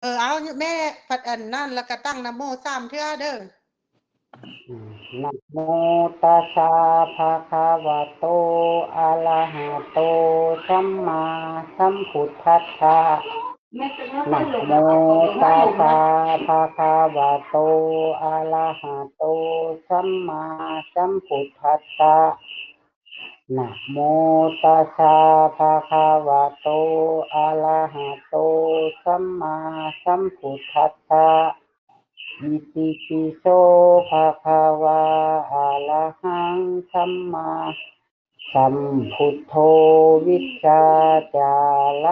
เอาแม่พัดอันนั่นแล้วก็ตั้งนะโม3เทื่อเด้อนะโมตัสสะภะคะวะโตอะระหะโตสัมมาสัมพุทธัสสะนะโมตัสสะภะคะวะโตอะระหะโตสัมมาสัมพุทธัสสะนะโมตัสสะภะคะวะโตอะระหะโตสัมมาสัมพุทธัสสะอิติปิโสภะคะวะอะระหังสัมมาสัมพุทโธวิชชาจาร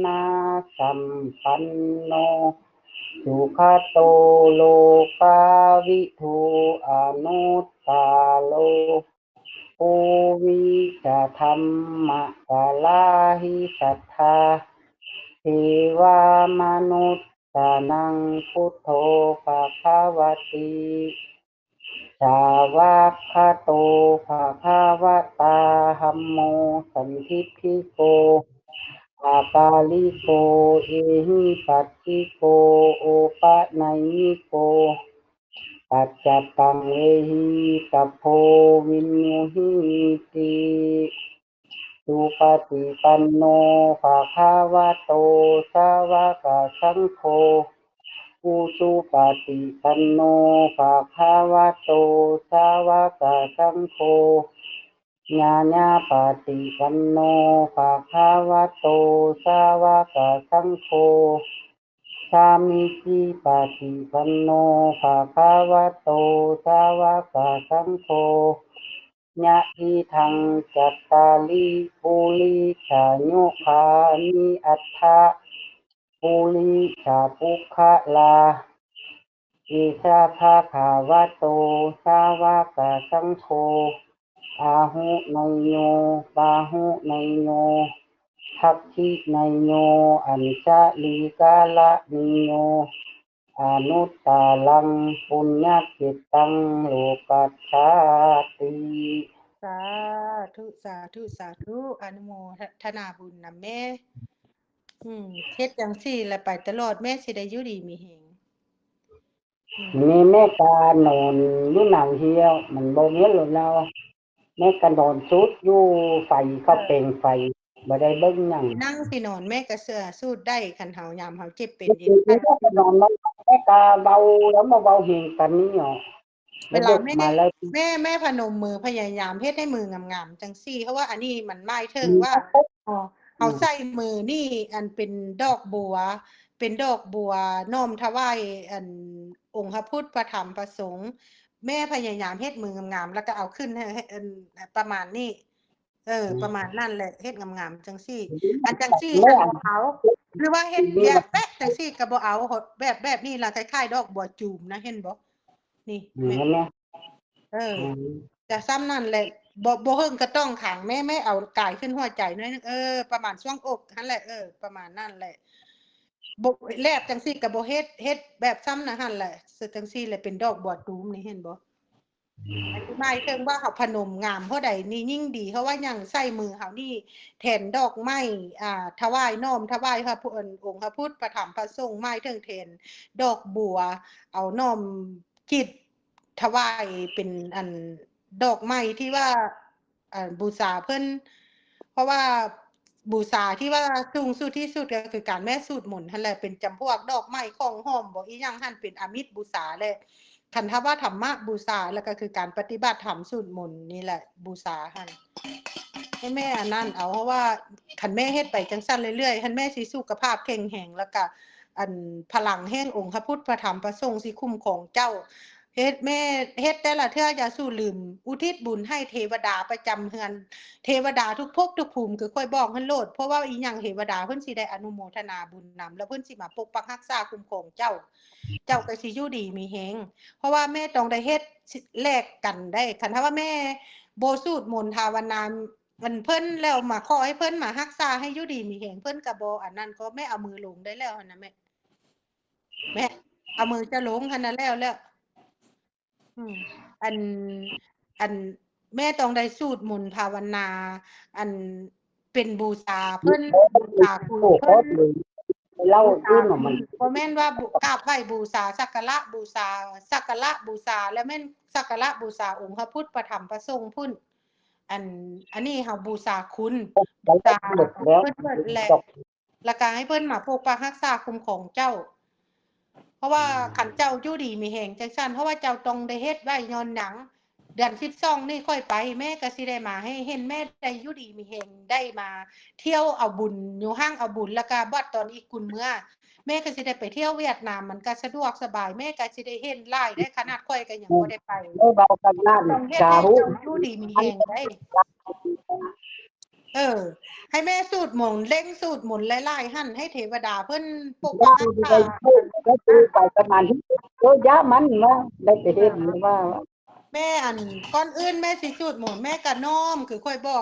ณะสัมปันโนสุขโตโลกาวิทูอนุตตาโลภูวิชธรรมะกาลาหิสัทธาเทวามนุษย์สานังพุทโธภะคะวะติสาวกขาโตภะคะวะตาธัมโมสันทิฏฐิโกอาปาลิโกเอหิปัสสิโกโอปะนัยยิโกปัจจตังเอหิตัพโพวินยูหิติสุปฏิปันโนภะคะวะโตสาวกสังโฆอุสุปฏิปันโนภะคะวะโตสาวกสังโฆญาณปฏิปันโนภะคะวะโตสาวกสังโฆสามิจิปฏิปันโนภะคะวะโตสาวกสังโฆญะทิทังจัตตาริปุริสายุคานิอัฏฐะปุริสาปุคลาอิสาภะคะวะโตสาวกสังโฆอาหุไนโยปาหุไนโยทักขิไนโยอัญชลีกาละนิโยอนุตตาลังปุญญกิตตังโลกัสสาติสาธุสาธุสาธุอนุโมทนาบุญนะแม่เฮ็ดจังซี่แล้วไปตลอดแม่สิได้อยู่ดีมีแฮงนี่แม่กานอนอยู่หนังเหี่ยวมันบ่มีหรอกแล้วแม่ก็นอนสุดอยู่ไฟเขาเปลงไฟบ่ได้เบิ่งหยังนั่งสินอนแม่ก็สู้ได้คันเฮายามเฮาเจ็บเป็นเย็นไข้ แม่ก็นอนแม่ก็เบาแล้วมาเบาเฮงกันนี่หรอเวลาแม่มาแล้วแม่พนมมือพยายามเฮ็ดให้มืองามๆจังซี่เพราะว่าอันนี้มันหมายถึงว่าเอาใส่มือนี่อันเป็นดอกบัวเป็นดอกบัวน้อมถวายอันองค์พระพุทธพระธรรมพระสงฆ์แม่พยายามเฮ็ดมืองามๆแล้วก็เอาขึ้นให้อันประมาณนี้ประมาณนั้นแหละเฮ็ดงามๆจังซี่อันจังซี่คันบ่เอาหรือว่าเฮ็ดแปะจังซี่ก็บ่เอาแบบนี้ล่ะคล้ายๆดอกบัวจูมนะเห็นบ่นี่แม่จะซ้ำนั่นแหละบ่เฮิงก็ต้องขังแม่เอากายขึ้นหัวใจหน่อยนึงประมาณช่วงอกนั่นแหละประมาณนั่นแหละบ่แลบจังซี่ก็บ่เฮ็ดแบบซ้ำนะหั่นแหละจังซี่แหละเป็นดอกบัวตูมนี่เห็นบ่อธิบายถึงว่าเขาพนมงามเท่าใดนี่ยิ่งดีเพราะว่าหยังใส่มือเขานี่แทนดอกไม้ถวายน้อมถวายพระพุทธองค์พระพุทธพระธรรมพระสงฆ์ไม้ถึงแทนดอกบัวเอาน้อมจิตถวายเป็นอันดอกไม้ที่ว่าบูชาเพิ่นเพราะว่าบูชาที่ว่าสูงสุดที่สุดก็คือการแม่สูตรมนต์นั่นแหละเป็นจำพวกดอกไม้ของหอมบ่อีหยังหั่นเป็นอามิตรบูชาเลยคันถ้าว่าธรรมะบูชาแล้วก็คือการปฏิบัติธรรมสูตรมนต์นี่แหละบูชาหั่นให้แม่อันนั้นเอาเพราะว่าคันแม่เฮ็ดไปจังซั่นเรื่อยๆคันแม่สิสุขภาพแข็งแรงแล้วก็อันพลังแห่งองค์พระพุทธพระธรรมพระสงฆ์สิคุ้มครองเจ้าเฮ็ดแม่เฮ็ดแต่ละเทื่ออย่าสู้ลืมอุทิศบุญให้เทวดาประจำเฮือนเทวดาทุกภพทุกภูมิคือค่อยบอกเพิ่นโลดเพราะว่าอีหยังเทวดาเพิ่นสิได้อนุโมทนาบุญนำแล้วเพิ่นสิมาปกปักรักษาคุ้มครองเจ้าก็สิอยู่ดีมีแฮงเพราะว่าแม่ต้องได้เฮ็ดแลกกันได้คันถ้าว่าแม่บ่สูตรมนต์ภาวนามันเพิ่นแล้วมาขอให้เพิ่นมารักษาให้อยู่ดีมีแฮงเพิ่นก็บ่อันนั้นก็แม่เอามือลงได้แล้วหั่นน่ะแม่เอามือจะลงหั่นน่ะแล้วอันอันแม่ต้องได้สูตรมนต์ภาวนาอันเป็นบูชาเพิ่นบูชาคุณเพิ่น เล่าที่หนูมัน บ่แม่นว่ากราบไหว้บูชาสักการะบูชาสักการะบูชาแล้วแม่นสักการะบูชาองค์พระพุทธพระธรรมพระสงฆ์พุ่นอันนี้เฮาบูชาคุณบูชาเพิ่นแหละแล้วก็ให้เพิ่นมาปกปักรักษาคุ้มครองเจ้า เพราะว่าคันเจ้าอยู่ดีมีแฮงจังซั่นเพราะว่าเจ้าต้องได้เฮ็ดไว้ย้อนหยังเดือน12นี่ค่อยไปแม่ก็สิได้มาให้เห็นแม่ได้อยู่ดีมีแฮงได้มาเที่ยวเอาบุญอยู่ห้างเอาบุญแล้วก็บัดตอนอีกกุนเมื่อแม่ก็สิได้ไปเที่ยวเวียดนามมันก็สะดวกสบายแม่ก็สิได้เห็นหลายได้ขนาดค่อยก็ยังบ่ได้ไป เบากันนั่น ต้องเฮ็ด จา ให้ รุ เจ้าอยู่ดีมีแฮงได้ให้แม่สูตรหมุนเร่งสูตรหมุนหลายๆหั่นให้เทวดาเพิ่นปกปักรักษา ก็คือไปประมาณที่เยอะแยะมันว่าได้ไปเห็นว่า แม่ก่อนอื่นแม่สิสูตรหมุนแม่ก็น้อมคือค่อยบอก